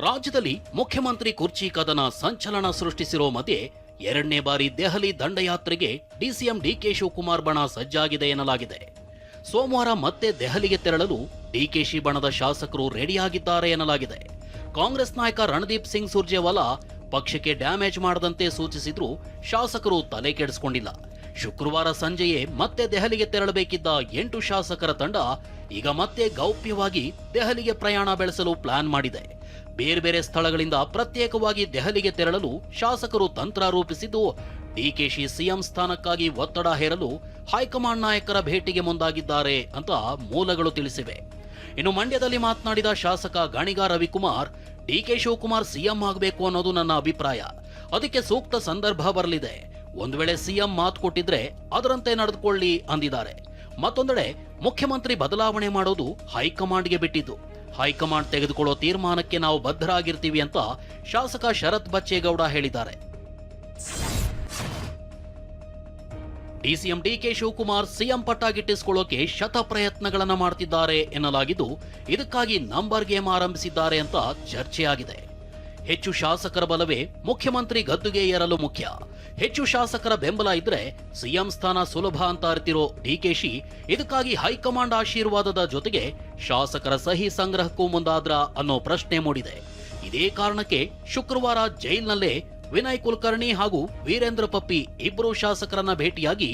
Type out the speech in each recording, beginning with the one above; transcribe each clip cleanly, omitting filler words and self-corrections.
ರಾಜ್ಯದಲ್ಲಿ ಮುಖ್ಯಮಂತ್ರಿ ಕುರ್ಚಿ ಕದನ ಸಂಚಲನ ಸೃಷ್ಟಿಸಿರೋ ಮಧ್ಯೆ ಎರಡನೇ ಬಾರಿ ದೆಹಲಿ ದಂಡಯಾತ್ರೆಗೆ ಡಿಸಿಎಂ ಡಿಕೆ ಶಿವಕುಮಾರ್ ಬಣ ಸಜ್ಜಾಗಿದೆ ಎನ್ನಲಾಗಿದೆ. ಸೋಮವಾರ ಮತ್ತೆ ದೆಹಲಿಗೆ ತೆರಳಲು ಡಿಕೆಶಿ ಬಣದ ಶಾಸಕರು ರೆಡಿಯಾಗಿದ್ದಾರೆ ಎನ್ನಲಾಗಿದೆ. ಕಾಂಗ್ರೆಸ್ ನಾಯಕ ರಣದೀಪ್ ಸಿಂಗ್ ಸುರ್ಜೇವಾಲಾ ಪಕ್ಷಕ್ಕೆ ಡ್ಯಾಮೇಜ್ ಮಾಡದಂತೆ ಸೂಚಿಸಿದ್ರೂ ಶಾಸಕರು ತಲೆ ಕೆಡಿಸಿಕೊಂಡಿಲ್ಲ. ಶುಕ್ರವಾರ ಸಂಜೆಯೇ ಮತ್ತೆ ದೆಹಲಿಗೆ ತೆರಳಬೇಕಿದ್ದ 8 ಶಾಸಕರ ತಂಡ ಈಗ ಮತ್ತೆ ಗೌಪ್ಯವಾಗಿ ದೆಹಲಿಗೆ ಪ್ರಯಾಣ ಬೆಳೆಸಲು ಪ್ಲಾನ್ ಮಾಡಿದೆ. ಬೇರೆ ಬೇರೆ ಸ್ಥಳಗಳಿಂದ ಪ್ರತ್ಯೇಕವಾಗಿ ದೆಹಲಿಗೆ ತೆರಳಲು ಶಾಸಕರು ತಂತ್ರ ರೂಪಿಸಿದ್ದು, ಡಿಕೆಶಿ ಸಿಎಂ ಸ್ಥಾನಕ್ಕಾಗಿ ಒತ್ತಡ ಹೇರಲು ಹೈಕಮಾಂಡ್ ನಾಯಕರ ಭೇಟಿಗೆ ಮುಂದಾಗಿದ್ದಾರೆ ಅಂತ ಮೂಲಗಳು ತಿಳಿಸಿವೆ. ಇನ್ನು ಮಂಡ್ಯದಲ್ಲಿ ಮಾತನಾಡಿದ ಶಾಸಕ ಗಾಣಿಗ ರವಿಕುಮಾರ್, ಡಿಕೆ ಶಿವಕುಮಾರ್ ಸಿಎಂ ಆಗಬೇಕು ಅನ್ನೋದು ನನ್ನ ಅಭಿಪ್ರಾಯ. ಅದಕ್ಕೆ ಸೂಕ್ತ ಸಂದರ್ಭ ಬರಲಿದೆ. ಒಂದು ವೇಳೆ ಸಿಎಂ ಮಾತು ಕೊಟ್ಟಿದ್ರೆ ಅದರಂತೆ ನಡೆದುಕೊಳ್ಳಿ ಅಂದಿದ್ದಾರೆ. ಮತ್ತೊಂದೆಡೆ ಮುಖ್ಯಮಂತ್ರಿ ಬದಲಾವಣೆ ಮಾಡೋದು ಹೈಕಮಾಂಡ್ಗೆ ಬಿಟ್ಟಿದ್ದು. ಹೈಕಮಾಂಡ್ ತೆಗೆದುಕೊಳ್ಳೋ ತೀರ್ಮಾನಕ್ಕೆ ನಾವು ಬದ್ಧರಾಗಿರ್ತೀವಿ ಅಂತ ಶಾಸಕ ಶರತ್ ಬಚ್ಚೇಗೌಡ ಹೇಳಿದ್ದಾರೆ. ಡಿಸಿಎಂ ಡಿಕೆ ಶಿವಕುಮಾರ್ ಸಿಎಂ ಪಟ್ಟ ಗಿಟ್ಟಿಸಿಕೊಳ್ಳೋಕೆ ಶತ ಪ್ರಯತ್ನಗಳನ್ನ ಮಾಡ್ತಿದ್ದಾರೆ ಎನ್ನಲಾಗಿದ್ದು, ಇದಕ್ಕಾಗಿ ನಂಬರ್ ಗೇಮ್ ಆರಂಭಿಸಿದ್ದಾರೆ ಅಂತ ಚರ್ಚೆಯಾಗಿದೆ. ಹೆಚ್ಚು ಶಾಸಕರ ಬಲವೇ ಮುಖ್ಯಮಂತ್ರಿ ಗದ್ದುಗೆ ಏರಲು ಮುಖ್ಯ. ಹೆಚ್ಚು ಶಾಸಕರ ಬೆಂಬಲ ಇದ್ರೆ ಸಿಎಂ ಸ್ಥಾನ ಸುಲಭ ಅಂತ ಅರಿತಿರೋ ಡಿಕೆಶಿ ಇದಕ್ಕಾಗಿ ಹೈಕಮಾಂಡ್ ಆಶೀರ್ವಾದದ ಜೊತೆಗೆ ಶಾಸಕರ ಸಹಿ ಸಂಗ್ರಹಕ್ಕೂ ಮುಂದಾದ್ರ ಅನ್ನೋ ಪ್ರಶ್ನೆ ಮೂಡಿದೆ. ಇದೇ ಕಾರಣಕ್ಕೆ ಶುಕ್ರವಾರ ಜೈಲ್ನಲ್ಲೇ ವಿನಯ್ ಕುಲಕರ್ಣಿ ಹಾಗೂ ವೀರೇಂದ್ರ ಪಪ್ಪಿ ಇಬ್ಬರು ಶಾಸಕರನ್ನ ಭೇಟಿಯಾಗಿ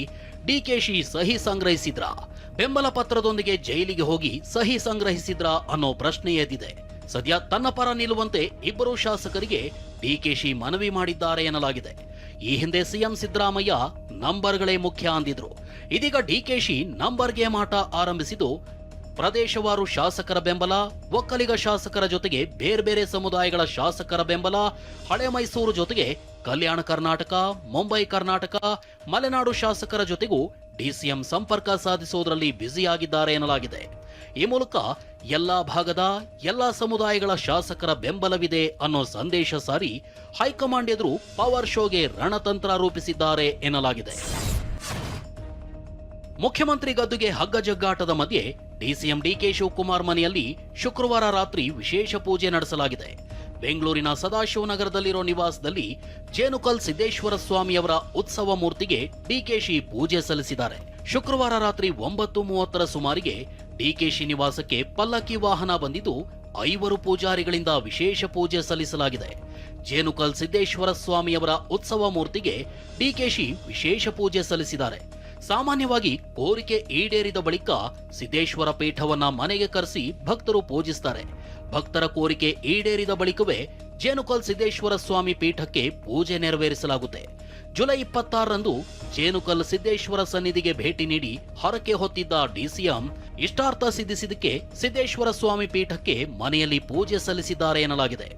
ಡಿಕೆಶಿ ಸಹಿ ಸಂಗ್ರಹಿಸಿದ್ರ, ಬೆಂಬಲ ಪತ್ರದೊಂದಿಗೆ ಜೈಲಿಗೆ ಹೋಗಿ ಸಹಿ ಸಂಗ್ರಹಿಸಿದ್ರ ಅನ್ನೋ ಪ್ರಶ್ನೆ ಎದ್ದಿದೆ. ಸದ್ಯ ತನ್ನ ಪರ ನಿಲ್ಲುವಂತೆ ಇಬ್ಬರು ಶಾಸಕರಿಗೆ ಡಿಕೆಶಿ ಮನವಿ ಮಾಡಿದ್ದಾರೆ ಎನ್ನಲಾಗಿದೆ. ಈ ಹಿಂದೆ ಸಿಎಂ ಸಿದ್ದರಾಮಯ್ಯ ನಂಬರ್ಗಳೇ ಮುಖ್ಯ ಅಂದಿದ್ರು. ಇದೀಗ ಡಿಕೆಶಿ ನಂಬರ್ ಗೇಮ್ ಆಟ ಆರಂಭಿಸಿದ್ದು, ಪ್ರದೇಶವಾರು ಶಾಸಕರ ಬೆಂಬಲ, ಒಕ್ಕಲಿಗ ಶಾಸಕರ ಜೊತೆಗೆ ಬೇರೆ ಬೇರೆ ಸಮುದಾಯಗಳ ಶಾಸಕರ ಬೆಂಬಲ, ಹಳೆ ಮೈಸೂರು ಜೊತೆಗೆ ಕಲ್ಯಾಣ ಕರ್ನಾಟಕ, ಮುಂಬೈ ಕರ್ನಾಟಕ, ಮಲೆನಾಡು ಶಾಸಕರ ಜೊತೆಗೂ ಡಿಸಿಎಂ ಸಂಪರ್ಕ ಸಾಧಿಸುವುದರಲ್ಲಿ ಬ್ಯುಸಿಯಾಗಿದ್ದಾರೆ ಎನ್ನಲಾಗಿದೆ. ಈ ಮೂಲಕ ಎಲ್ಲಾ ಭಾಗದ ಎಲ್ಲಾ ಸಮುದಾಯಗಳ ಶಾಸಕರ ಬೆಂಬಲವಿದೆ ಅನ್ನೋ ಸಂದೇಶ ಸಾರಿ ಹೈಕಮಾಂಡ್ ಎದುರು ಪವರ್ ಶೋಗೆ ರಣತಂತ್ರ ರೂಪಿಸಿದ್ದಾರೆ ಎನ್ನಲಾಗಿದೆ. ಮುಖ್ಯಮಂತ್ರಿ ಗದ್ದುಗೆ ಹಗ್ಗಜಗ್ಗಾಟದ ಮಧ್ಯೆ ಡಿಸಿಎಂ ಡಿಕೆ ಶಿವಕುಮಾರ್ ಮನೆಯಲ್ಲಿ ಶುಕ್ರವಾರ ರಾತ್ರಿ ವಿಶೇಷ ಪೂಜೆ ನಡೆಸಲಾಗಿದೆ. ಬೆಂಗಳೂರಿನ ಸದಾಶಿವನಗರದಲ್ಲಿರೋ ನಿವಾಸದಲ್ಲಿ ಜೇನುಕಲ್ ಸಿದ್ದೇಶ್ವರ ಸ್ವಾಮಿಯವರ ಉತ್ಸವ ಮೂರ್ತಿಗೆ ಡಿಕೆಶಿ ಪೂಜೆ ಸಲ್ಲಿಸಿದ್ದಾರೆ. ಶುಕ್ರವಾರ ರಾತ್ರಿ 9:30 ಸುಮಾರಿಗೆ ಡಿಕೆಶಿ ನಿವಾಸಕ್ಕೆ ಪಲ್ಲಕ್ಕಿ ವಾಹನ ಬಂದಿದ್ದು 5 ಪೂಜಾರಿಗಳಿಂದ ವಿಶೇಷ ಪೂಜೆ ಸಲ್ಲಿಸಲಾಗಿದೆ. ಜೇನುಕಲ್ ಸಿದ್ದೇಶ್ವರ ಸ್ವಾಮಿಯವರ ಉತ್ಸವ ಮೂರ್ತಿಗೆ ಡಿಕೆಶಿ ವಿಶೇಷ ಪೂಜೆ ಸಲ್ಲಿಸಿದ್ದಾರೆ. ಸಾಮಾನ್ಯವಾಗಿ ಕೋರಿಕೆ ಈಡೇರಿದ ಬಳಿಕ ಸಿದ್ದೇಶ್ವರ ಪೀಠವನ್ನ ಮನೆಗೆ ಕರೆಸಿ ಭಕ್ತರು ಪೂಜಿಸುತ್ತಾರೆ. ಭಕ್ತರ ಕೋರಿಕೆ ಈಡೇರಿದ ಬಳಿಕವೇ ಜೇನುಕಲ್ ಸಿದ್ದೇಶ್ವರ ಸ್ವಾಮಿ ಪೀಠಕ್ಕೆ ಪೂಜೆ ನೆರವೇರಿಸಲಾಗುತ್ತೆ. ಜುಲೈ 26ರಂದು ಜೇನುಕಲ್ ಸಿದ್ದೇಶ್ವರ ಸನ್ನಿಧಿಗೆ ಭೇಟಿ ನೀಡಿ ಹರಕೆ ಹೊತ್ತಿದ್ದ ಡಿಸಿಎಂ ಇಷ್ಟಾರ್ಥ ಸಿದ್ಧಿಸಿದ್ದಕ್ಕೆ ಸಿದ್ದೇಶ್ವರ ಸ್ವಾಮಿ ಪೀಠಕ್ಕೆ ಮನೆಯಲ್ಲಿ ಪೂಜೆ ಸಲ್ಲಿಸಿದ್ದಾರೆ ಎನ್ನಲಾಗಿದೆ.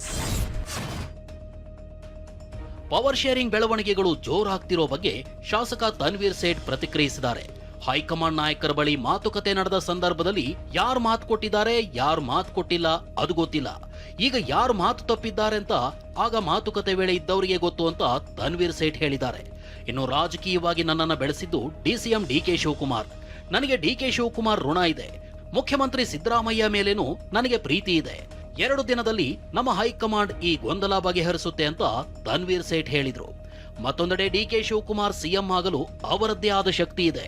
ಪವರ್ ಶೇರಿಂಗ್ ಬೆಳವಣಿಗೆಗಳು ಜೋರಾಗ್ತಿರೋ ಬಗ್ಗೆ ಶಾಸಕ ತನ್ವೀರ್ ಸೇಠ್ ಪ್ರತಿಕ್ರಿಯಿಸಿದ್ದಾರೆ. ಹೈಕಮಾಂಡ್ ನಾಯಕರ ಬಳಿ ಮಾತುಕತೆ ನಡೆದ ಸಂದರ್ಭದಲ್ಲಿ ಯಾರು ಮಾತು ಕೊಟ್ಟಿದ್ದಾರೆ, ಯಾರು ಮಾತು ಕೊಟ್ಟಿಲ್ಲ ಅದು ಗೊತ್ತಿಲ್ಲ. ಈಗ ಯಾರು ಮಾತು ತಪ್ಪಿದ್ದಾರೆ ಅಂತ ಆಗ ಮಾತುಕತೆ ವೇಳೆ ಇದ್ದವರಿಗೆ ಗೊತ್ತು ಅಂತ ತನ್ವೀರ್ ಸೇಠ್ ಹೇಳಿದ್ದಾರೆ. ಇನ್ನು ರಾಜಕೀಯವಾಗಿ ನನ್ನನ್ನು ಬೆಳೆಸಿದ್ದು ಡಿಸಿಎಂ ಡಿಕೆ ಶಿವಕುಮಾರ್. ನನಗೆ ಡಿಕೆ ಶಿವಕುಮಾರ್ ಋಣ ಇದೆ. ಮುಖ್ಯಮಂತ್ರಿ ಸಿದ್ದರಾಮಯ್ಯ ಮೇಲೇನೂ ನನಗೆ ಪ್ರೀತಿ ಇದೆ. 2 ದಿನದಲ್ಲಿ ನಮ್ಮ ಹೈಕಮಾಂಡ್ ಈ ಗೊಂದಲ ಬಗೆಹರಿಸುತ್ತೆ ಅಂತ ತನ್ವೀರ್ ಸೇಠ್ ಹೇಳಿದ್ರು. ಮತ್ತೊಂದೆಡೆ ಡಿಕೆ ಶಿವಕುಮಾರ್ ಸಿಎಂ ಆಗಲು ಅವರದ್ದೇ ಆದ ಶಕ್ತಿ ಇದೆ.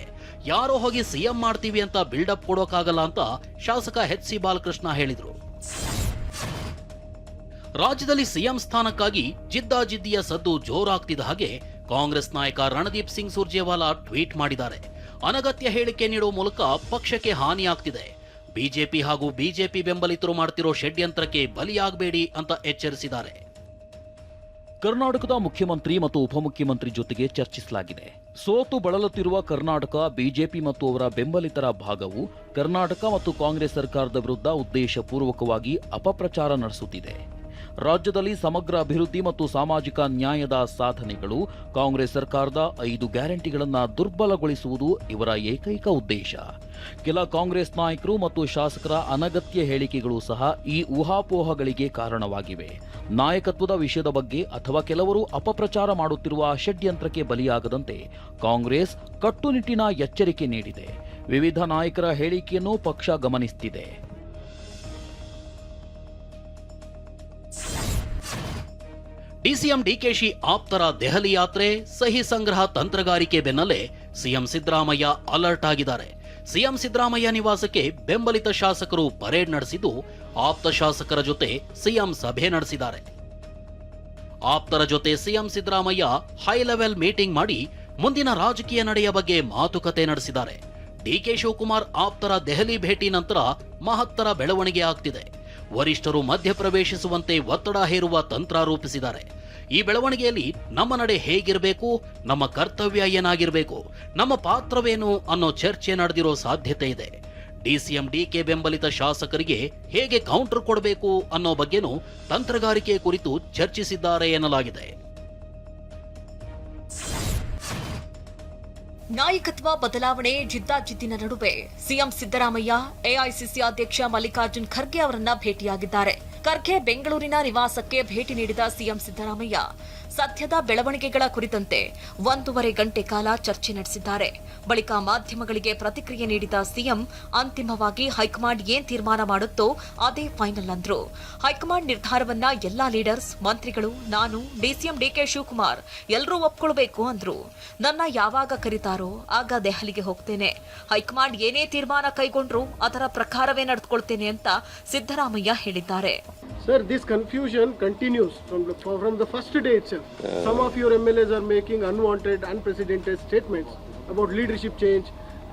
ಯಾರೋ ಹೋಗಿ ಸಿಎಂ ಮಾಡ್ತೀವಿ ಅಂತ ಬಿಲ್ಡಪ್ ಕೊಡೋಕಾಗಲ್ಲ ಅಂತ ಶಾಸಕ ಎಚ್.ಸಿ. ಬಾಲಕೃಷ್ಣ ಹೇಳಿದ್ರು. ರಾಜ್ಯದಲ್ಲಿ ಸಿಎಂ ಸ್ಥಾನಕ್ಕಾಗಿ ಜಿದ್ದಾಜಿದ್ದಿಯ ಸದ್ದು ಜೋರಾಗ್ತಿದ್ದ ಹಾಗೆ ಕಾಂಗ್ರೆಸ್ ನಾಯಕ ರಣದೀಪ್ ಸಿಂಗ್ ಸುರ್ಜೇವಾಲಾ ಟ್ವೀಟ್ ಮಾಡಿದ್ದಾರೆ. ಅನಗತ್ಯ ಹೇಳಿಕೆ ನೀಡುವ ಮೂಲಕ ಪಕ್ಷಕ್ಕೆ ಹಾನಿಯಾಗ್ತಿದೆ. ಬಿಜೆಪಿ ಹಾಗೂ ಬಿಜೆಪಿ ಬೆಂಬಲಿತರು ಮಾಡ್ತಿರೋ ಷಡ್ಯಂತ್ರಕ್ಕೆ ಬಲಿಯಾಗಬೇಡಿ ಅಂತ ಎಚ್ಚರಿಸಿದ್ದಾರೆ. ಕರ್ನಾಟಕದ ಮುಖ್ಯಮಂತ್ರಿ ಮತ್ತು ಉಪಮುಖ್ಯಮಂತ್ರಿ ಜೊತೆಗೆ ಚರ್ಚಿಸಲಾಗಿದೆ. ಸೋತು ಬಳಲುತ್ತಿರುವ ಕರ್ನಾಟಕ ಬಿಜೆಪಿ ಮತ್ತು ಅವರ ಬೆಂಬಲಿತರ ಭಾಗವು ಕರ್ನಾಟಕ ಮತ್ತು ಕಾಂಗ್ರೆಸ್ ಸರ್ಕಾರದ ವಿರುದ್ಧ ಉದ್ದೇಶಪೂರ್ವಕವಾಗಿ ಅಪಪ್ರಚಾರ ನಡೆಸುತ್ತಿದೆ. ರಾಜ್ಯದಲ್ಲಿ ಸಮಗ್ರ ಅಭಿವೃದ್ಧಿ ಮತ್ತು ಸಾಮಾಜಿಕ ನ್ಯಾಯದ ಸಾಧನೆಗಳು, ಕಾಂಗ್ರೆಸ್ ಸರ್ಕಾರದ 5 ಗ್ಯಾರಂಟಿಗಳನ್ನು ದುರ್ಬಲಗೊಳಿಸುವುದು ಇವರ ಏಕೈಕ ಉದ್ದೇಶ. ಕೆಲ ಕಾಂಗ್ರೆಸ್ ನಾಯಕರು ಮತ್ತು ಶಾಸಕರ ಅನಗತ್ಯ ಹೇಳಿಕೆಗಳು ಸಹ ಈ ಊಹಾಪೋಹಗಳಿಗೆ ಕಾರಣವಾಗಿವೆ. ನಾಯಕತ್ವದ ವಿಷಯದ ಬಗ್ಗೆ ಅಥವಾ ಕೆಲವರು ಅಪಪ್ರಚಾರ ಮಾಡುತ್ತಿರುವ ಷಡ್ಯಂತ್ರಕ್ಕೆ ಬಲಿಯಾಗದಂತೆ ಕಾಂಗ್ರೆಸ್ ಕಟ್ಟುನಿಟ್ಟಿನ ಎಚ್ಚರಿಕೆ ನೀಡಿದೆ. ವಿವಿಧ ನಾಯಕರ ಹೇಳಿಕೆಯನ್ನು ಪಕ್ಷ ಗಮನಿಸುತ್ತಿದೆ. ಡಿಸಿಎಂ ಡಿಕೆಶಿ ಆಪ್ತರ ದೆಹಲಿ ಯಾತ್ರೆ, ಸಹಿ ಸಂಗ್ರಹ ತಂತ್ರಗಾರಿಕೆ ಬೆನ್ನಲ್ಲೇ ಸಿಎಂ ಸಿದ್ದರಾಮಯ್ಯ ಅಲರ್ಟ್ ಆಗಿದ್ದಾರೆ. ಸಿಎಂ ಸಿದ್ದರಾಮಯ್ಯ ನಿವಾಸಕ್ಕೆ ಬೆಂಬಲಿತ ಶಾಸಕರು ಪರೇಡ್ ನಡೆಸಿದ್ದು, ಆಪ್ತ ಶಾಸಕರ ಜೊತೆ ಸಿಎಂ ಸಭೆ ನಡೆಸಿದ್ದಾರೆ. ಆಪ್ತರ ಜೊತೆ CM Siddaramaiah high level meeting ಮಾಡಿ ಮುಂದಿನ ರಾಜಕೀಯ ನಡೆಯ ಬಗ್ಗೆ ಮಾತುಕತೆ ನಡೆಸಿದ್ದಾರೆ. ಡಿಕೆ ಶಿವಕುಮಾರ್ ಆಪ್ತರ ದೆಹಲಿ ಭೇಟಿ ನಂತರ ಮಹತ್ತರ ಬೆಳವಣಿಗೆ ಆಗ್ತಿದೆ. ವರಿಷ್ಠರು ಮಧ್ಯಪ್ರವೇಶಿಸುವಂತೆ ಒತ್ತಡ ಹೇರುವ ತಂತ್ರ ರೂಪಿಸಿದ್ದಾರೆ. ಈ ಬೆಳವಣಿಗೆಯಲ್ಲಿ ನಮ್ಮ ನಡೆ ಹೇಗಿರಬೇಕು, ನಮ್ಮ ಕರ್ತವ್ಯ ಏನಾಗಿರಬೇಕು, ನಮ್ಮ ಪಾತ್ರವೇನು ಅನ್ನೋ ಚರ್ಚೆ ನಡೆದಿರೋ ಸಾಧ್ಯತೆ ಇದೆ. ಡಿಸಿಎಂ ಡಿಕೆ ಬೆಂಬಲಿತ ಶಾಸಕರಿಗೆ ಹೇಗೆ ಕೌಂಟರ್ ಕೊಡಬೇಕು ಅನ್ನೋ ಬಗ್ಗೆನೂ ತಂತ್ರಗಾರಿಕೆ ಕುರಿತು ಚರ್ಚಿಸಿದ್ದಾರೆ ಎನ್ನಲಾಗಿದೆ. ನಾಯಕತ್ವ ಬದಲಾವಣೆ ಜಿದ್ದಾಜಿದ್ದಿನ ನಡುವೆ ಸಿಎಂ ಸಿದ್ದರಾಮಯ್ಯ ಎಐಸಿಸಿ ಅಧ್ಯಕ್ಷ ಮಲ್ಲಿಕಾರ್ಜುನ್ ಖರ್ಗೆ ಅವರನ್ನ ಭೇಟಿಯಾಗಿದ್ದಾರೆ. ಖರ್ಗೆ ಬೆಂಗಳೂರಿನ ನಿವಾಸಕ್ಕೆ ಭೇಟಿ ನೀಡಿದ ಸಿಎಂ ಸಿದ್ದರಾಮಯ್ಯ ಸದ್ಯದ ಬೆಳವಣಿಗೆಗಳ ಕುರಿತಂತೆ 1.5 ಗಂಟೆ ಕಾಲ ಚರ್ಚೆ ನಡೆಸಿದ್ದಾರೆ. ಬಳಿಕ ಮಾಧ್ಯಮಗಳಿಗೆ ಪ್ರತಿಕ್ರಿಯೆ ನೀಡಿದ ಸಿಎಂ ಅಂತಿಮವಾಗಿ ಹೈಕಮಾಂಡ್ ಏನ್ ತೀರ್ಮಾನ ಮಾಡುತ್ತೋ ಅದೇ ಫೈನಲ್ ಅಂದ್ರು. ಹೈಕಮಾಂಡ್ ನಿರ್ಧಾರವನ್ನ ಎಲ್ಲಾ ಲೀಡರ್ಸ್, ಮಂತ್ರಿಗಳು, ನಾನು, ಡಿಸಿಎಂ ಡಿಕೆ ಶಿವಕುಮಾರ್ ಎಲ್ಲರೂ ಒಪ್ಕೊಳ್ಬೇಕು ಅಂದ್ರು. ನನ್ನ ಯಾವಾಗ ಕರೀತಾರೋ ಆಗ ದೆಹಲಿಗೆ ಹೋಗ್ತೇನೆ. ಹೈಕಮಾಂಡ್ ಏನೇ ತೀರ್ಮಾನ ಕೈಗೊಂಡ್ರು ಅದರ ಪ್ರಕಾರವೇ ನಡೆದುಕೊಳ್ತೇನೆ ಅಂತ ಸಿದ್ದರಾಮಯ್ಯ ಹೇಳಿದ್ದಾರೆ. Sir, this confusion continues from the first day itself. Some of your MLAs are making unwanted, unprecedented statements about leadership change,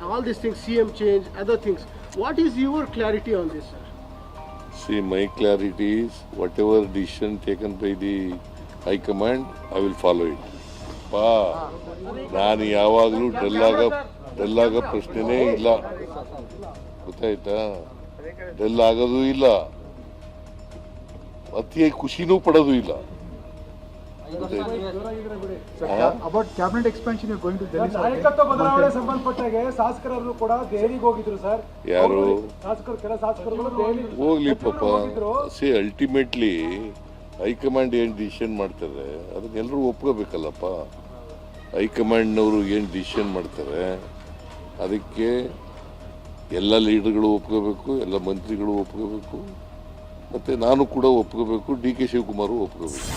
all these things, CM change, other things. What is your clarity on this, sir? See, my clarity is whatever decision taken by the High Command, I will follow it. ನಾನು ಯಾವಾಗಲೂ del ಆಗೋ ಪ್ರಶ್ನೆನೇ ಇಲ್ಲ, ಗೊತ್ತಾಯ್ತಾ? Del ಆಗೋದು ಇಲ್ಲ, ಅತಿ ಖುಷಿನೂ ಪಡೋದು ಇಲ್ಲ. About cabinet expansion, you're going to Delhi. ನಾಯಕತ್ವ ಬದಲಾವಣೆ ಸಂಬಂಧಪಟ್ಟಾಗೆ ಶಾಸಕರು ಕೂಡ ದೆಹಲಿಗೆ ಹೋಗಿದ್ರು ಸರ್. ಯಾರು ಕೆಲ ಶಾಸಕರುಗಳು ದೆಹಲಿ ಹೋಗ್ಲಿ ಪಾಪ. ಸಿ ಅಲ್ಟಿಮೇಟ್ಲಿ ಹೈಕಮಾಂಡ್ ಏನ್ ಡಿಸಿಷನ್ ಮಾಡ್ತಾರೆ ಅದನ್ನೆಲ್ಲರೂ ಒಪ್ಕೋಬೇಕಲ್ಲಪ್ಪ. ಹೈಕಮಾಂಡ್ನವರು ಏನು ಡಿಸಿಷನ್ ಮಾಡ್ತಾರೆ ಅದಕ್ಕೆ ಎಲ್ಲ ಲೀಡರ್ಗಳು ಒಪ್ಕೋಬೇಕು, ಎಲ್ಲ ಮಂತ್ರಿಗಳು ಒಪ್ಕೋಬೇಕು, ಮತ್ತೆ ನಾನು ಕೂಡ ಒಪ್ಕೋಬೇಕು, ಡಿಕೆ ಶಿವಕುಮಾರ್ ಒಪ್ಕೋಬೇಕು.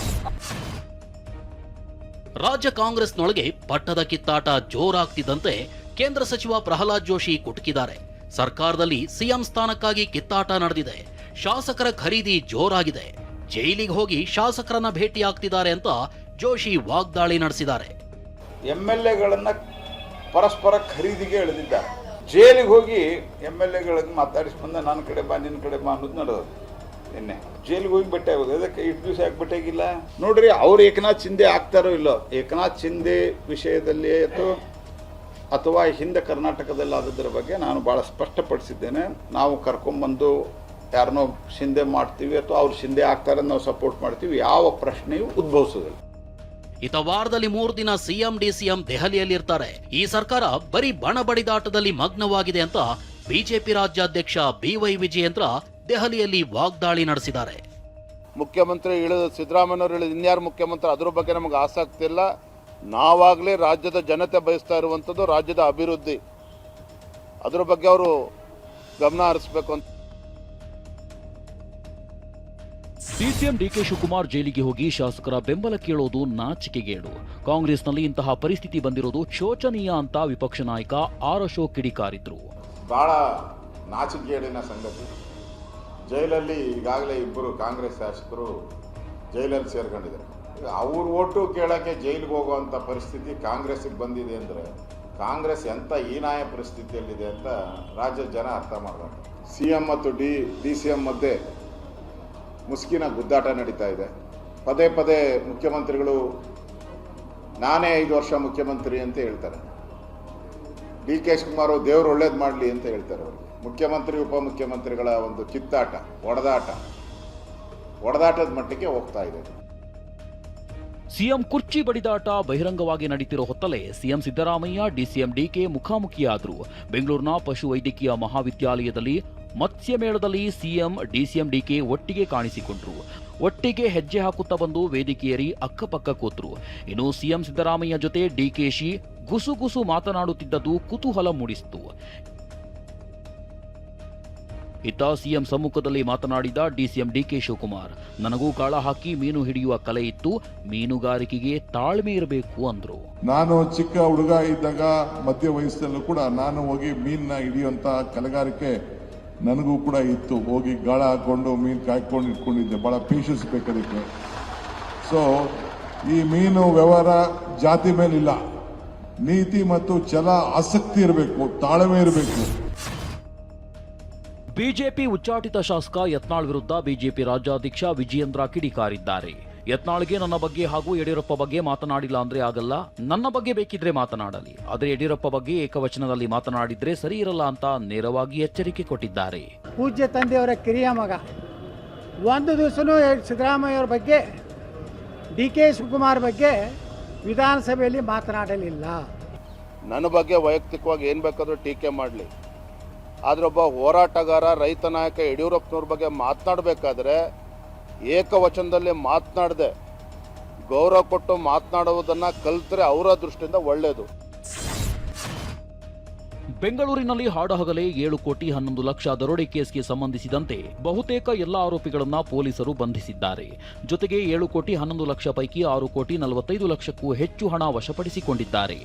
ರಾಜ್ಯ ಕಾಂಗ್ರೆಸ್ನೊಳಗೆ ಪಟ್ಟದ ಕಿತ್ತಾಟ ಜೋರಾಗ್ತಿದ್ದಂತೆ ಕೇಂದ್ರ ಸಚಿವ ಪ್ರಹ್ಲಾದ್ ಜೋಶಿ ಕುಟುಕಿದ್ದಾರೆ. ಸರ್ಕಾರದಲ್ಲಿ ಸಿಎಂ ಸ್ಥಾನಕ್ಕಾಗಿ ಕಿತ್ತಾಟ ನಡೆದಿದೆ. ಶಾಸಕರ ಖರೀದಿ ಜೋರಾಗಿದೆ. ಜೈಲಿಗೆ ಹೋಗಿ ಶಾಸಕರನ್ನ ಭೇಟಿಯಾಗ್ತಿದ್ದಾರೆ ಅಂತ ಜೋಶಿ ವಾಗ್ದಾಳಿ ನಡೆಸಿದ್ದಾರೆ. MLAಗಳನ್ನ ಪರಸ್ಪರ ಖರೀದಿಗೆ ಇಳಿದಿದ್ದಾರೆ. ಜೈಲಿಗೆ ಹೋಗಿ MLAಗಳಿಗೆ ಮಾತಾಡಿಸಿ ಬಂದ ನನ್ನ ಕಡೆ ಬಾ ನಿನ್ನ ಕಡೆ ಬಾ ಅನ್ನೋದು ನಡೆಯೋದು. ನಿನ್ನೆ ಜೈಲಿಗೆ ಹೋಗಿ ಭೇಟಿ ಆಗೋದು. ಅದಕ್ಕೆ ಇಷ್ಟು ದಿವಸ ಯಾಕೆ ಭೇಟಿಯಾಗಿಲ್ಲ ನೋಡ್ರಿ. ಅವ್ರು ಏಕನಾಥ್ ಶಿಂದೆ ಆಗ್ತಾರೋ ಇಲ್ಲೋ, ಏಕನಾಥ್ ಶಿಂದೆ ವಿಷಯದಲ್ಲಿ ಅಥವಾ ಹಿಂದೆ ಕರ್ನಾಟಕದಲ್ಲಿ ಆದದ್ರ ಬಗ್ಗೆ ನಾನು ಭಾಳ ಸ್ಪಷ್ಟಪಡಿಸಿದ್ದೇನೆ. ನಾವು ಕರ್ಕೊಂಡ್ಬಂದು ಯಾರನ್ನೋ ಶಿಂದೆ ಮಾಡ್ತೀವಿ ಅಥವಾ ಅವ್ರು ಶಿಂದೆ ಆಗ್ತಾರೆ ನಾವು ಸಪೋರ್ಟ್ ಮಾಡ್ತೀವಿ, ಯಾವ ಪ್ರಶ್ನೆಯೂ ಉದ್ಭವಿಸೋದಿಲ್ಲ. ಇತ ವಾರದಲ್ಲಿ 3 ದಿನ ಸಿಎಂ ಡಿಸಿಎಂ ದೆಹಲಿಯಲ್ಲಿರ್ತಾರೆ. ಈ ಸರ್ಕಾರ ಬರೀ ಬಣ ಬಡಿದಾಟದಲ್ಲಿ ಮಗ್ನವಾಗಿದೆ ಅಂತ ಬಿಜೆಪಿ ರಾಜ್ಯಾಧ್ಯಕ್ಷ ಬಿವೈ ವಿಜಯೇಂದ್ರ ದೆಹಲಿಯಲ್ಲಿ ವಾಗ್ದಾಳಿ ನಡೆಸಿದ್ದಾರೆ. ಮುಖ್ಯಮಂತ್ರಿ ಸಿದ್ದರಾಮಯ್ಯನವರು ಹೇಳಿದ ಇನ್ಯಾರು ಮುಖ್ಯಮಂತ್ರಿ ಅದ್ರ ಬಗ್ಗೆ ನಮಗೆ ಆಸಕ್ತಿ ಇಲ್ಲ. ನಾವಾಗಲೇ ರಾಜ್ಯದ ಜನತೆ ಬಯಸ್ತಾ ಇರುವಂಥದ್ದು ರಾಜ್ಯದ ಅಭಿವೃದ್ಧಿ, ಅದ್ರ ಬಗ್ಗೆ ಅವರು ಗಮನ ಹರಿಸಬೇಕು ಅಂತ. ಡಿಸಿಎಂ ಡಿಕೆ ಶಿವಕುಮಾರ್ ಜೈಲಿಗೆ ಹೋಗಿ ಶಾಸಕರ ಬೆಂಬಲ ಕೇಳೋದು ನಾಚಿಕೆಗೇಡು. ಕಾಂಗ್ರೆಸ್ನಲ್ಲಿ ಇಂತಹ ಪರಿಸ್ಥಿತಿ ಬಂದಿರೋದು ಶೋಚನೀಯ ಅಂತ ವಿಪಕ್ಷ ನಾಯಕ ಆರ್ ಅಶೋಕ್ ಕಿಡಿಕಾರಿದ್ರು. ಬಹಳ ನಾಚಿಕೆಗೇಡಿನ ಸಂಗತಿ. ಜೈಲಲ್ಲಿ ಈಗಾಗಲೇ 2 ಕಾಂಗ್ರೆಸ್ ಶಾಸಕರು ಜೈಲಲ್ಲಿ ಸೇರ್ಕೊಂಡಿದ್ದಾರೆ. ಅವ್ರ ಓಟು ಕೇಳೋಕ್ಕೆ ಜೈಲಿಗೆ ಹೋಗುವಂಥ ಪರಿಸ್ಥಿತಿ ಕಾಂಗ್ರೆಸ್ಸಿಗೆ ಬಂದಿದೆ ಅಂದರೆ ಕಾಂಗ್ರೆಸ್ ಎಂಥ ಹೀನಾಯ ಪರಿಸ್ಥಿತಿಯಲ್ಲಿದೆ ಅಂತ ರಾಜ್ಯದ ಜನ ಅರ್ಥ ಮಾಡಬೇಕು. CM ಮತ್ತು DCM ಮಧ್ಯೆ ಮುಸ್ಕಿನ ಗುದ್ದಾಟ ನಡೀತಾ ಇದೆ. ಪದೇ ಪದೇ ಮುಖ್ಯಮಂತ್ರಿಗಳು ನಾನೇ 5 ವರ್ಷ ಮುಖ್ಯಮಂತ್ರಿ ಅಂತ ಹೇಳ್ತಾರೆ. ಡಿಕೆ ಶಿವಕುಮಾರ್ ದೇವರು ಒಳ್ಳೇದು ಮಾಡಲಿ ಅಂತ ಹೇಳ್ತಾರೆ. ಅವರು ಮುಖ್ಯಮಂತ್ರಿ ಉಪಮುಖ್ಯಮಂತ್ರಿಗಳ ಒಂದು ಕಿತ್ತಾಟ, ಒಡೆದಾಟದ ಮಟ್ಟಿಗೆ ಹೋಗ್ತಾ ಇದೆ. ಸಿಎಂ ಕುರ್ಚಿ ಬಡಿದಾಟ ಬಹಿರಂಗವಾಗಿ ನಡೀತಿರೋ ಹೊತ್ತಲೇ ಸಿಎಂ ಸಿದ್ದರಾಮಯ್ಯ ಡಿಸಿಎಂ ಡಿಕೆ ಮುಖಾಮುಖಿಯಾದರು. ಬೆಂಗಳೂರಿನ ಪಶುವೈದ್ಯಕೀಯ ಮಹಾವಿದ್ಯಾಲಯದಲ್ಲಿ ಮತ್ಸ್ಯಮೇಳದಲ್ಲಿ ಸಿಎಂ ಡಿಸಿಎಂ ಡಿಕೆ ಒಟ್ಟಿಗೆ ಕಾಣಿಸಿಕೊಂಡ್ರು. ಒಟ್ಟಿಗೆ ಹೆಜ್ಜೆ ಹಾಕುತ್ತಾ ಬಂದು ವೇದಿಕೆಯೇರಿ ಅಕ್ಕಪಕ್ಕ ಕೂತ್ರು. ಇನ್ನು ಸಿಎಂ ಸಿದ್ದರಾಮಯ್ಯ ಜೊತೆ ಡಿಕೆಶಿ ಗುಸುಗುಸು ಮಾತನಾಡುತ್ತಿದ್ದದ್ದು ಕುತೂಹಲ ಮೂಡಿಸಿತು. ಇತ್ತ ಸಿಎಂ ಸಮ್ಮುಖದಲ್ಲಿ ಮಾತನಾಡಿದ ಡಿಸಿಎಂ ಡಿಕೆ ಶಿವಕುಮಾರ್, ನನಗೂ ಗಾಳ ಹಾಕಿ ಮೀನು ಹಿಡಿಯುವ ಕಲೆ ಇತ್ತು, ಮೀನುಗಾರಿಕೆಗೆ ತಾಳ್ಮೆ ಇರಬೇಕು ಅಂದ್ರು. ನಾನು ಚಿಕ್ಕ ಹುಡುಗ ಇದ್ದಾಗ ಮಧ್ಯ ವಯಸ್ಸಲ್ಲೂ ಕೂಡ ನಾನು ಹೋಗಿ ಮೀನನ್ನ ಹಿಡಿಯುವಂತ ಕಲೆಗಾರಿಕೆ ನನಗೂ ಕೂಡ ಇತ್ತು. ಹೋಗಿ ಗಾಳ ಹಾಕೊಂಡು ಮೀನು ಕಾಯ್ಕೊಂಡು ಇಟ್ಕೊಂಡಿದ್ದೆ. ಬಹಳ ಪೇಷನ್ಸ್ ಬೇಕದಕ್ಕೆ. ಸೊ ಈ ಮೀನು ವ್ಯವಹಾರ ಜಾತಿ ಮೇಲಿಲ್ಲ, ನೀತಿ ಮತ್ತು ಛಲ, ಆಸಕ್ತಿ ಇರಬೇಕು, ತಾಳ್ಮೆ ಇರಬೇಕು. ಬಿಜೆಪಿ ಉಚ್ಚಾಟಿತ ಶಾಸಕ ಯತ್ನಾಳ್ ವಿರುದ್ಧ ಬಿಜೆಪಿ ರಾಜ್ಯಾಧ್ಯಕ್ಷ ವಿಜಯೇಂದ್ರ ಕಿಡಿಕಾರಿದ್ದಾರೆ. ಯತ್ನಾಳ್ಗೆ ನನ್ನ ಬಗ್ಗೆ ಹಾಗೂ ಯಡಿಯೂರಪ್ಪ ಬಗ್ಗೆ ಮಾತನಾಡಿಲ್ಲ ಅಂದ್ರೆ ಆಗಲ್ಲ, ನನ್ನ ಬಗ್ಗೆ ಬೇಕಿದ್ರೆ ಮಾತನಾಡಲಿ, ಆದರೆ ಯಡಿಯೂರಪ್ಪ ಬಗ್ಗೆ ಏಕವಚನದಲ್ಲಿ ಮಾತನಾಡಿದ್ರೆ ಸರಿ ಇರಲ್ಲ ಅಂತ ನೇರವಾಗಿ ಎಚ್ಚರಿಕೆ ಕೊಟ್ಟಿದ್ದಾರೆ. ಪೂಜ್ಯ ತಂದೆಯವರ ಕಿರಿಯ ಮಗ ಒಂದು ದಿವಸನೂ ಸಿದ್ದರಾಮಯ್ಯವರ ಬಗ್ಗೆ, ಡಿ ಕೆ ಶಿವಕುಮಾರ್ ಬಗ್ಗೆ ವಿಧಾನಸಭೆಯಲ್ಲಿ ಮಾತನಾಡಲಿಲ್ಲ. ನನ್ನ ಬಗ್ಗೆ ವೈಯಕ್ತಿಕವಾಗಿ ಏನು ಬೇಕಾದರೂ ಟೀಕೆ ಮಾಡಲಿ, ಆದರೆ ಒಬ್ಬ ಹೋರಾಟಗಾರ, ರೈತ ನಾಯಕ ಯಡಿಯೂರಪ್ಪನವ್ರ ಬಗ್ಗೆ ಮಾತನಾಡಬೇಕಾದ್ರೆ ಏಕವಚನದಲ್ಲಿ ಮಾತನಾಡದೆ ಗೌರವ ಕೊಟ್ಟು ಮಾತನಾಡುವುದನ್ನು ಕಲಿತರೆ ಅವರ ದೃಷ್ಟಿಯಿಂದ ಒಳ್ಳೆಯದು. ಬೆಂಗಳೂರಿನಲ್ಲಿ ಹಾಡಹಗಲೇ 7 ಕೋಟಿ 11 ಲಕ್ಷ ದರೋಡೆ ಕೇಸ್ಗೆ ಸಂಬಂಧಿಸಿದಂತೆ ಬಹುತೇಕ ಎಲ್ಲ ಆರೋಪಿಗಳನ್ನ ಪೊಲೀಸರು ಬಂಧಿಸಿದ್ದಾರೆ. ಜೊತೆಗೆ 7 ಕೋಟಿ 11 ಲಕ್ಷ ಪೈಕಿ 6 ಕೋಟಿ 45 ಲಕ್ಷಕ್ಕೂ ಹೆಚ್ಚು ಹಣ ವಶಪಡಿಸಿಕೊಂಡಿದ್ದಾರೆ.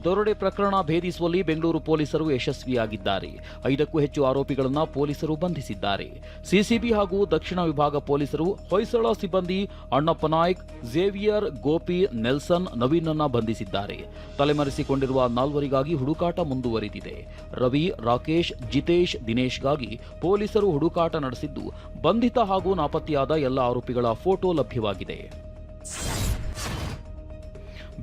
ದರೋಡೆ ಪ್ರಕರಣ ಭೇದಿಸುವಲ್ಲಿ ಬೆಂಗಳೂರು ಪೊಲೀಸರು ಯಶಸ್ವಿಯಾಗಿದ್ದಾರೆ. 5ಕ್ಕೂ ಹೆಚ್ಚು ಆರೋಪಿಗಳನ್ನು ಪೊಲೀಸರು ಬಂಧಿಸಿದ್ದಾರೆ. ಸಿಸಿಬಿ ಹಾಗೂ ದಕ್ಷಿಣ ವಿಭಾಗ ಪೊಲೀಸರು ಹೊಯ್ಸಳ ಸಿಬ್ಬಂದಿ ಅಣ್ಣಪ್ಪ ನಾಯ್ಕ್, ಝೇವಿಯರ್, ಗೋಪಿ, ನೆಲ್ಸನ್, ನವೀನನ್ನ ಬಂಧಿಸಿದ್ದಾರೆ. ತಲೆಮರೆಸಿಕೊಂಡಿರುವ 4ವರಿಗಾಗಿ ಹುಡುಕಾಟ ಮುಂದುವರಿದಿದೆ. ರವಿ, ರಾಕೇಶ್, ಜಿತೇಶ್, ದಿನೇಶ್ಗಾಗಿ ಪೊಲೀಸರು ಹುಡುಕಾಟ ನಡೆಸಿದ್ದು, ಬಂಧಿತ ಹಾಗೂ ನಾಪತ್ತೆಯಾದ ಎಲ್ಲ ಆರೋಪಿಗಳ ಫೋಟೋ ಲಭ್ಯವಾಗಿದೆ.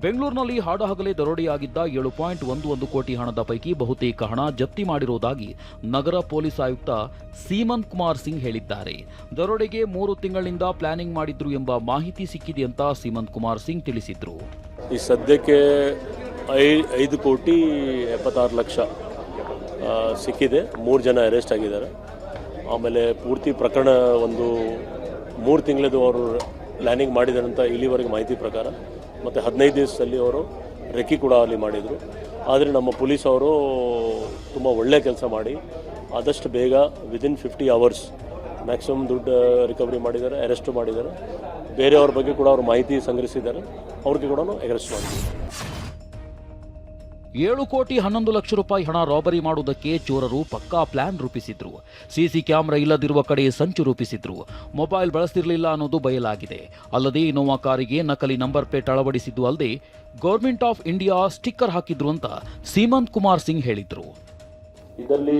ಬೆಂಗಳೂರಿನಲ್ಲಿ ಹಾಡಹಗಲೇ ದರೋಡೆಯಾಗಿದ್ದ 7.11 ಕೋಟಿ ಹಣದ ಪೈಕಿ ಬಹುತೇಕ ಹಣ ಜಪ್ತಿ ಮಾಡಿರುವುದಾಗಿ ನಗರ ಪೊಲೀಸ್ ಆಯುಕ್ತ ಸೀಮನ್ ಕುಮಾರ್ ಸಿಂಗ್ ಹೇಳಿದ್ದಾರೆ. ದರೋಡೆಗೆ 3 ತಿಂಗಳಿಂದ ಪ್ಲಾನಿಂಗ್ ಮಾಡಿದ್ರು ಎಂಬ ಮಾಹಿತಿ ಸಿಕ್ಕಿದೆ ಅಂತ ಸೀಮಂತ್ ಕುಮಾರ್ ಸಿಂಗ್ ತಿಳಿಸಿದ್ರು. ಈ ಸದ್ಯಕ್ಕೆ 5 ಕೋಟಿ 76 ಲಕ್ಷ ಸಿಕ್ಕಿದೆ. 3 ಜನ ಅರೆಸ್ಟ್ ಆಗಿದ್ದಾರೆ. ಆಮೇಲೆ ಪೂರ್ತಿ ಪ್ರಕರಣ ಒಂದು 3 ತಿಂಗಳದ್ದು ಅವರು ಪ್ಲಾನಿಂಗ್ ಮಾಡಿದ್ದಾರೆ ಅಂತ ಇಲ್ಲಿವರೆಗೆ ಮಾಹಿತಿ ಪ್ರಕಾರ. ಮತ್ತು 15 ದಿವಸದಲ್ಲಿ ಅವರು ರೆಕ್ಕಿ ಕೂಡ ಅಲ್ಲಿ ಮಾಡಿದರು. ಆದರೆ ನಮ್ಮ ಪೊಲೀಸ್ ಅವರು ತುಂಬ ಒಳ್ಳೆಯ ಕೆಲಸ ಮಾಡಿ ಆದಷ್ಟು ಬೇಗ ವಿದಿನ್ 50 ಅವರ್ಸ್ ಮ್ಯಾಕ್ಸಿಮಮ್ ದುಡ್ಡು ರಿಕವರಿ ಮಾಡಿದ್ದಾರೆ, ಅರೆಸ್ಟು ಮಾಡಿದ್ದಾರೆ. ಬೇರೆಯವ್ರ ಬಗ್ಗೆ ಕೂಡ ಅವರು ಮಾಹಿತಿ ಸಂಗ್ರಹಿಸಿದ್ದಾರೆ, ಅವ್ರಿಗೆ ಕೂಡ ಅರೆಸ್ಟ್ ಮಾಡಿದ್ದಾರೆ. 7 ಕೋಟಿ 11 ಲಕ್ಷ ರೂಪಾಯಿ ಹಣ ರಾಬರಿ ಮಾಡುವುದಕ್ಕೆ ಚೋರರು ಪಕ್ಕಾ ಪ್ಲಾನ್ ರೂಪಿಸಿದ್ರು. ಸಿಸಿ ಕ್ಯಾಮೆರಾ ಇಲ್ಲದಿರುವ ಕಡೆ ಸಂಚು ರೂಪಿಸಿದ್ರು. ಮೊಬೈಲ್ ಬಳಸ್ತಿರಲಿಲ್ಲ ಅನ್ನೋದು ಬಯಲಾಗಿದೆ. ಅಲ್ಲದೆ ಇನೋವಾ ಕಾರಿಗೆ ನಕಲಿ ನಂಬರ್ ಪ್ಲೇಟ್ ಅಳವಡಿಸಿದ್ದು ಅಲ್ಲದೆ ಗೌರ್ಮೆಂಟ್ ಆಫ್ ಇಂಡಿಯಾ ಸ್ಟಿಕ್ಕರ್ ಹಾಕಿದ್ರು ಅಂತ ಸೀಮಂತ್ ಕುಮಾರ್ ಸಿಂಗ್ ಹೇಳಿದ್ರು. ಇದರಲ್ಲಿ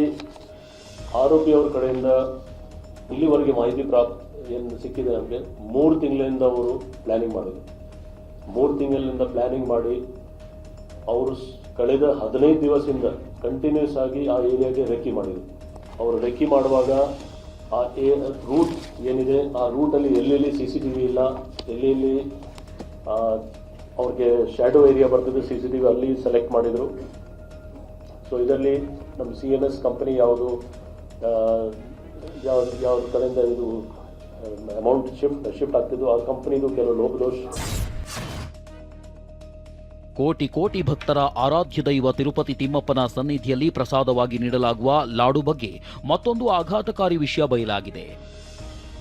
ಆರೋಪಿಯವರ ಕಡೆಯಿಂದ ಇಲ್ಲಿವರೆಗೆ ಮಾಹಿತಿ ಏನು ಸಿಕ್ಕಿದೆ ಅಂದರೆ 3 ತಿಂಗಳಿಂದ ಅವರು ಪ್ಲಾನಿಂಗ್ ಮಾಡಿದ್ರು. 3 ತಿಂಗಳಿಂದ ಪ್ಲಾನಿಂಗ್ ಮಾಡಿ ಅವರು ಕಳೆದ 15 ದಿವಸದಿಂದ ಕಂಟಿನ್ಯೂಸ್ ಆಗಿ ಆ ಏರಿಯಾಗೆ ರೆಕ್ಕಿ ಮಾಡಿದರು. ಅವರು ರೆಕ್ಕಿ ಮಾಡುವಾಗ ಆ ರೂಟ್ ಏನಿದೆ ಆ ರೂಟಲ್ಲಿ ಎಲ್ಲೆಲ್ಲಿ CCTV ಇಲ್ಲ, ಎಲ್ಲೆಲ್ಲಿ ಅವ್ರಿಗೆ ಶ್ಯಾಡೋ ಏರಿಯಾ ಬರ್ತದೆ CCTV ಅಲ್ಲಿ ಸೆಲೆಕ್ಟ್ ಮಾಡಿದರು. ಸೊ ಇದರಲ್ಲಿ ನಮ್ಮ CNS ಕಂಪನಿ ಯಾವುದು ಯಾವ ಕಡೆಯಿಂದ ಇದು ಅಮೌಂಟ್ ಶಿಫ್ಟ್ ಆಗ್ತಿದ್ದು ಆ ಕಂಪನಿದು ಕೆಲವು ಲೋಪದೋಷ. ಕೋಟಿ ಕೋಟಿ ಭಕ್ತರ ಆರಾಧ್ಯ ದೈವ ತಿರುಪತಿ ತಿಮ್ಮಪ್ಪನ ಸನ್ನಿಧಿಯಲ್ಲಿ ಪ್ರಸಾದವಾಗಿ ನೀಡಲಾಗುವ ಲಾಡು ಬಗ್ಗೆ ಮತ್ತೊಂದು ಆಘಾತಕಾರಿ ವಿಷಯ ಬಯಲಾಗಿದೆ.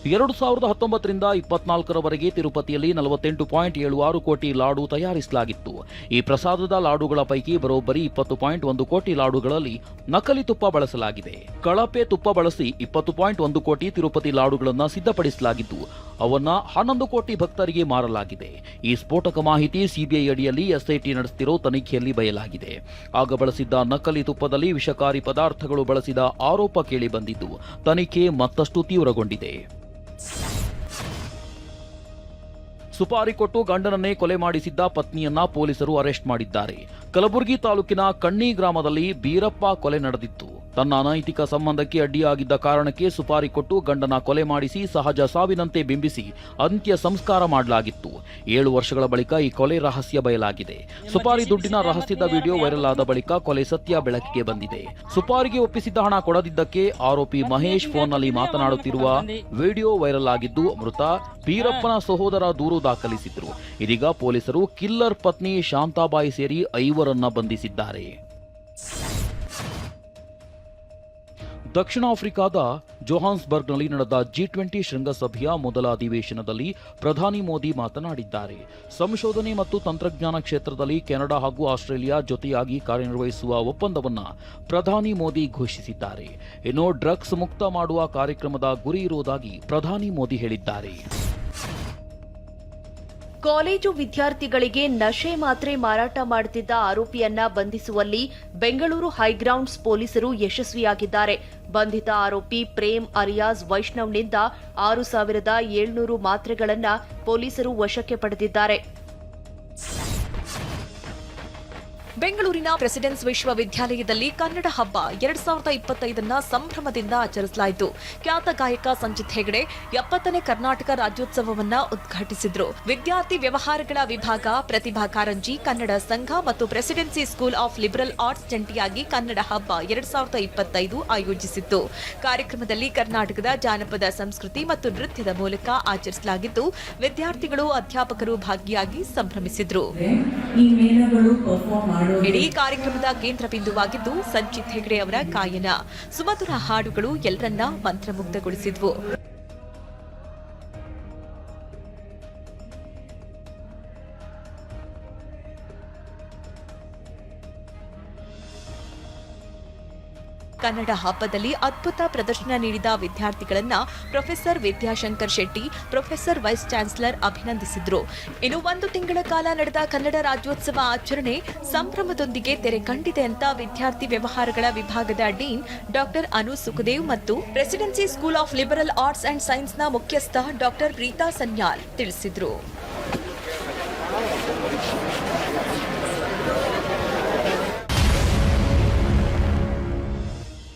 2019ರಿಂದ 24ರವರೆಗೆ ತಿರುಪತಿಯಲ್ಲಿ 48.76 ಕೋಟಿ ಲಾಡು ತಯಾರಿಸಲಾಗಿತ್ತು. ಈ ಪ್ರಸಾದದ ಲಾಡುಗಳ ಪೈಕಿ ಬರೋಬ್ಬರಿ 20.1 ಕೋಟಿ ಲಾಡುಗಳಲ್ಲಿ ನಕಲಿ ತುಪ್ಪ ಬಳಸಲಾಗಿದೆ. ಕಳಪೆ ತುಪ್ಪ ಬಳಸಿ 20.1 ಕೋಟಿ ತಿರುಪತಿ ಲಾಡುಗಳನ್ನು ಸಿದ್ಧಪಡಿಸಲಾಗಿದ್ದು ಅವನ್ನ 11 ಕೋಟಿ ಭಕ್ತರಿಗೆ ಮಾರಲಾಗಿದೆ. ಈ ಸ್ಫೋಟಕ ಮಾಹಿತಿ ಸಿಬಿಐ ಅಡಿಯಲ್ಲಿ ಎಸ್ಐಟಿ ನಡೆಸುತ್ತಿರೋ ತನಿಖೆಯಲ್ಲಿ ಬಯಲಾಗಿದೆ. ಆಗ ಬಳಸಿದ್ದ ನಕಲಿ ತುಪ್ಪದಲ್ಲಿ ವಿಷಕಾರಿ ಪದಾರ್ಥಗಳು ಬಳಸಿದ ಆರೋಪ ಕೇಳಿ ಬಂದಿದ್ದು ತನಿಖೆ ಮತ್ತಷ್ಟು ತೀವ್ರಗೊಂಡಿದೆ. ಸುಪಾರಿ ಕೊಟ್ಟು ಗಂಡನನ್ನೇ ಕೊಲೆ ಮಾಡಿಸಿದ್ದ ಪತ್ನಿಯನ್ನ ಪೊಲೀಸರು ಅರೆಸ್ಟ್ ಮಾಡಿದ್ದಾರೆ. ಕಲಬುರಗಿ ತಾಲೂಕಿನ ಕಣ್ಣಿ ಗ್ರಾಮದಲ್ಲಿ ಬೀರಪ್ಪ ಕೊಲೆ ನಡೆದಿತ್ತು. ತನ್ನ ಅನೈತಿಕ ಸಂಬಂಧಕ್ಕೆ ಅಡ್ಡಿಯಾಗಿದ್ದ ಕಾರಣಕ್ಕೆ ಸುಪಾರಿ ಕೊಟ್ಟು ಗಂಡನ ಕೊಲೆ ಮಾಡಿಸಿ ಸಹಜ ಸಾವಿನಂತೆ ಬಿಂಬಿಸಿ ಅಂತ್ಯ ಸಂಸ್ಕಾರ ಮಾಡಲಾಗಿತ್ತು. 7 ವರ್ಷಗಳ ಬಳಿಕ ಈ ಕೊಲೆ ರಹಸ್ಯ ಬಯಲಾಗಿದೆ. ಸುಪಾರಿ ದುಡ್ಡಿನ ರಹಸ್ಯದ ವಿಡಿಯೋ ವೈರಲ್ ಆದ ಬಳಿಕ ಕೊಲೆ ಸತ್ಯ ಬೆಳಕಿಗೆ ಬಂದಿದೆ. ಸುಪಾರಿಗೆ ಒಪ್ಪಿಸಿದ್ದ ಹಣ ಕೊಡದಿದ್ದಕ್ಕೆ ಆರೋಪಿ ಮಹೇಶ್ ಫೋನ್ನಲ್ಲಿ ಮಾತನಾಡುತ್ತಿರುವ ವಿಡಿಯೋ ವೈರಲ್ ಆಗಿದ್ದು ಮೃತ ಬೀರಪ್ಪನ ಸಹೋದರ ದೂರು ದಾಖಲಿಸಿದ್ರು. ಇದೀಗ ಪೊಲೀಸರು ಕಿಲ್ಲರ್ ಪತ್ನಿ ಶಾಂತಾಬಾಯಿ ಸೇರಿ 5ರನ್ನ ಬಂಧಿಸಿದ್ದಾರೆ. ದಕ್ಷಿಣ ಆಫ್ರಿಕಾದ ಜೋಹಾನ್ಸ್ಬರ್ಗ್ನಲ್ಲಿ ನಡೆದ G20 ಶೃಂಗಸಭೆಯ ಮೊದಲ ಅಧಿವೇಶನದಲ್ಲಿ ಪ್ರಧಾನಿ ಮೋದಿ ಮಾತನಾಡಿದ್ದಾರೆ. ಸಂಶೋಧನೆ ಮತ್ತು ತಂತ್ರಜ್ಞಾನ ಕ್ಷೇತ್ರದಲ್ಲಿ ಕೆನಡಾ ಹಾಗೂ ಆಸ್ಟ್ರೇಲಿಯಾ ಜೊತೆಯಾಗಿ ಕಾರ್ಯನಿರ್ವಹಿಸುವ ಒಪ್ಪಂದವನ್ನು ಪ್ರಧಾನಿ ಮೋದಿ ಘೋಷಿಸಿದ್ದಾರೆ. ಇನ್ನು ಡ್ರಗ್ಸ್ ಮುಕ್ತ ಮಾಡುವ ಕಾರ್ಯಕ್ರಮದ ಗುರಿ ಇರುವುದಾಗಿ ಪ್ರಧಾನಿ ಮೋದಿ ಹೇಳಿದ್ದಾರೆ. ಕಾಲೇಜು ವಿದ್ಯಾರ್ಥಿಗಳಿಗೆ ನಶೆ ಮಾತ್ರೆ ಮಾರಾಟ ಮಾಡುತ್ತಿದ್ದ ಆರೋಪಿಯನ್ನ ಬಂಧಿಸುವಲ್ಲಿ ಬೆಂಗಳೂರು ಹೈಗ್ರೌಂಡ್ಸ್ ಪೊಲೀಸರು ಯಶಸ್ವಿಯಾಗಿದ್ದಾರೆ. ಬಂಧಿತ ಆರೋಪಿ ಪ್ರೇಮ್ ಅರಿಯಾಜ್ ವೈಷ್ಣವ್ನಿಂದ 6,700 ಮಾತ್ರೆಗಳನ್ನು ಪೊಲೀಸರು ವಶಕ್ಕೆ ಪಡೆದಿದ್ದಾರೆ. ಬೆಂಗಳೂರಿನ ಪ್ರೆಸಿಡೆನ್ಸ್ ವಿಶ್ವವಿದ್ಯಾಲಯದಲ್ಲಿ ಕನ್ನಡ ಹಬ್ಬ 2025 ಸಂಭ್ರಮದಿಂದ ಆಚರಿಸಲಾಯಿತು. ಖ್ಯಾತ ಗಾಯಕ ಸಂಜಿತ್ ಹೆಗಡೆ 70ನೇ ಕರ್ನಾಟಕ ರಾಜ್ಯೋತ್ಸವವನ್ನು ಉದ್ಘಾಟಿಸಿದರು. ವಿದ್ಯಾರ್ಥಿ ವ್ಯವಹಾರಗಳ ವಿಭಾಗ, ಪ್ರತಿಭಾ ಕಾರಂಜಿ, ಕನ್ನಡ ಸಂಘ ಮತ್ತು presidency school of liberal arts ಜಂಟಿಯಾಗಿ ಕನ್ನಡ ಹಬ್ಬ 2025 ಆಯೋಜಿಸಿತ್ತು. ಕಾರ್ಯಕ್ರಮದಲ್ಲಿ ಕರ್ನಾಟಕದ ಜಾನಪದ ಸಂಸ್ಕೃತಿ ಮತ್ತು ನೃತ್ಯದ ಮೂಲಕ ಆಚರಿಸಲಾಗಿದ್ದು, ವಿದ್ಯಾರ್ಥಿಗಳು, ಅಧ್ಯಾಪಕರು ಭಾಗಿಯಾಗಿ ಸಂಭ್ರಮಿಸಿದರು. ಇಡೀ ಕಾರ್ಯಕ್ರಮದ ಕೇಂದ್ರ ಬಿಂದುವಾಗಿದ್ದು ಸಂಚಿತ್ ಹೆಗಡೆ ಅವರ ಗಾಯನ. ಸುಮಧುರ ಹಾಡುಗಳು ಎಲ್ಲರನ್ನ ಮಂತ್ರಮುಗ್ಧಗೊಳಿಸಿದ್ವು. ಕನ್ನಡ ಹಬ್ಬದಲ್ಲಿ ಅದ್ಭುತ ಪ್ರದರ್ಶನ ನೀಡಿದ ವಿದ್ಯಾರ್ಥಿಗಳನ್ನ professor Vidyashankar Shetty, professor vice chancellor ಅಭಿನಂದಿಸಿದ್ರು. ಇನ್ನು 1 ತಿಂಗಳ ಕಾಲ ನಡೆದ ಕನ್ನಡ ರಾಜ್ಯೋತ್ಸವ ಆಚರಣೆ ಸಂಭ್ರಮದೊಂದಿಗೆ ತೆರೆ ಕಂಡಿದೆ ಅಂತ ವಿದ್ಯಾರ್ಥಿ ವ್ಯವಹಾರಗಳ ವಿಭಾಗದ ಡೀನ್ ಡಾಕ್ಟರ್ ಅನು ಸುಖದೇವ್ ಮತ್ತು presidency school of liberal arts and ಸೈನ್ಸ್ನ ಮುಖ್ಯಸ್ಥ ಡಾಕ್ಟರ್ ಪ್ರೀತಾ ಸನ್ಯಾಲ್ ತಿಳಿಸಿದ್ರು.